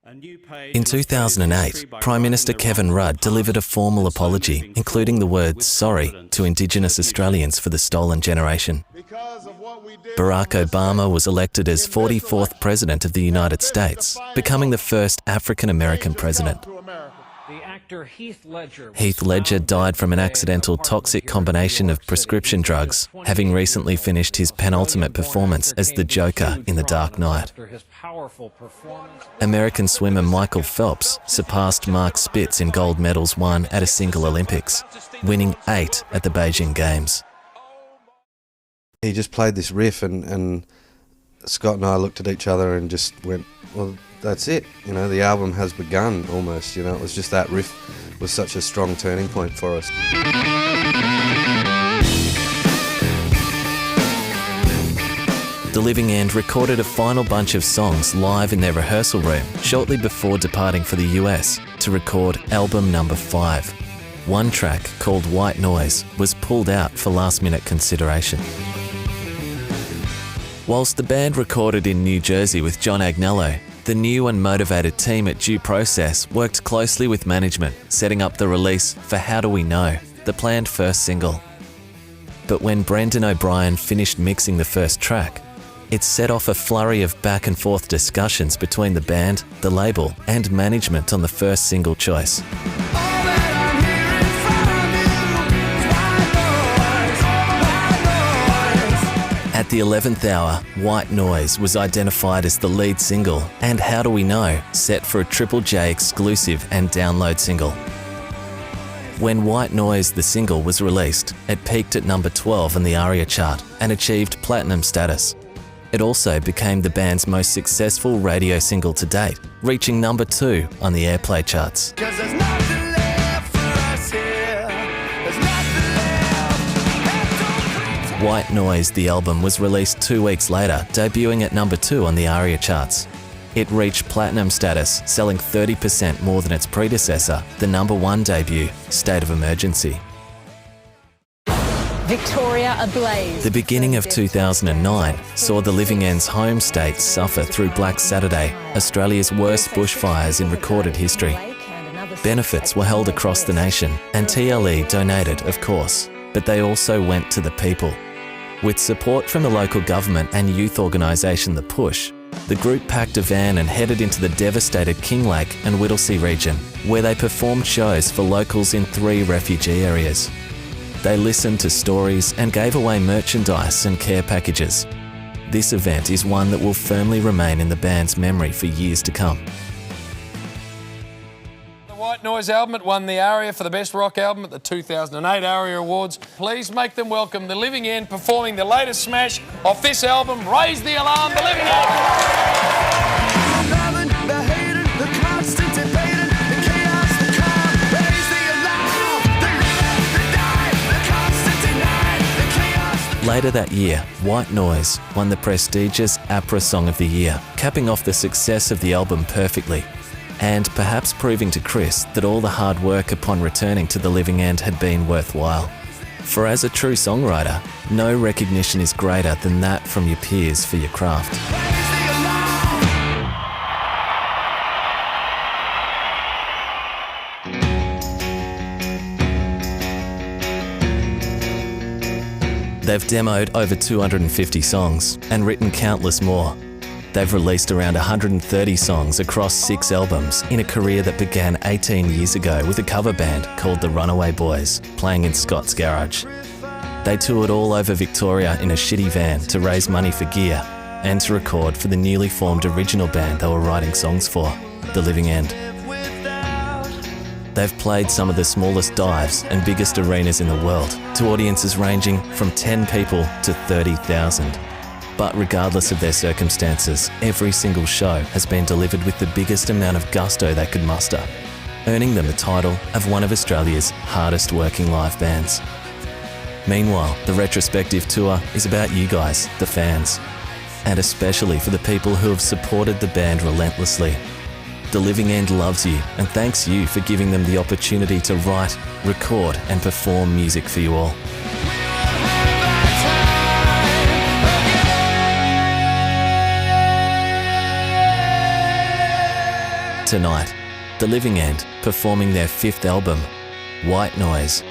In 2008, Prime Minister Kevin Rudd delivered a formal apology, including the words "sorry" to Indigenous Australians for the stolen generation. Barack Obama was elected as 44th President of the United States, becoming the first African-American president. Heath Ledger died from an accidental toxic combination of prescription drugs, having recently finished his penultimate performance as the Joker in The Dark Knight. American swimmer Michael Phelps surpassed Mark Spitz in gold medals won at a single Olympics, winning 8 at the Beijing Games. He just played this riff and Scott and I looked at each other and just went, well, that's it. You know, the album has begun almost, you know. It was just that riff was such a strong turning point for us. The Living End recorded a final bunch of songs live in their rehearsal room shortly before departing for the US to record album number 5. One track, called White Noise, was pulled out for last-minute consideration. Whilst the band recorded in New Jersey with John Agnello, the new and motivated team at Due Process worked closely with management, setting up the release for How Do We Know, the planned first single. But when Brendan O'Brien finished mixing the first track, it set off a flurry of back and forth discussions between the band, the label, and management on the first single choice. At the 11th hour, White Noise was identified as the lead single, and How Do We Know set for a Triple J exclusive and download single. When White Noise, the single, was released, it peaked at number 12 on the ARIA chart and achieved platinum status. It also became the band's most successful radio single to date, reaching number 2 on the airplay charts. White Noise, the album, was released 2 weeks later, debuting at number 2 on the ARIA charts. It reached platinum status, selling 30% more than its predecessor, the number 1 debut, State of Emergency. Victoria ablaze. The beginning of 2009 saw the Living End's home state suffer through Black Saturday, Australia's worst bushfires in recorded history. Benefits were held across the nation, and TLE donated, of course, but they also went to the people. With support from the local government and youth organisation The Push, the group packed a van and headed into the devastated Kinglake and Whittlesea region, where they performed shows for locals in 3 refugee areas. They listened to stories and gave away merchandise and care packages. This event is one that will firmly remain in the band's memory for years to come. The White Noise album, it won the ARIA for the Best Rock Album at the 2008 ARIA Awards. Please make them welcome The Living End performing the latest smash off this album, Raise the Alarm, The Living End. Later that year, White Noise won the prestigious APRA Song of the Year, capping off the success of the album perfectly, and perhaps proving to Chris that all the hard work upon returning to The Living End had been worthwhile. For as a true songwriter, no recognition is greater than that from your peers for your craft. They've demoed over 250 songs and written countless more. They've released around 130 songs across 6 albums in a career that began 18 years ago with a cover band called the Runaway Boys, playing in Scott's garage. They toured all over Victoria in a shitty van to raise money for gear and to record for the newly formed original band they were writing songs for, The Living End. They've played some of the smallest dives and biggest arenas in the world to audiences ranging from 10 people to 30,000. But regardless of their circumstances, every single show has been delivered with the biggest amount of gusto they could muster, earning them the title of one of Australia's hardest working live bands. Meanwhile, the Retrospective tour is about you guys, the fans, and especially for the people who have supported the band relentlessly. The Living End loves you and thanks you for giving them the opportunity to write, record and perform music for you all. tonight, The Living End performing their 5th album, White Noise.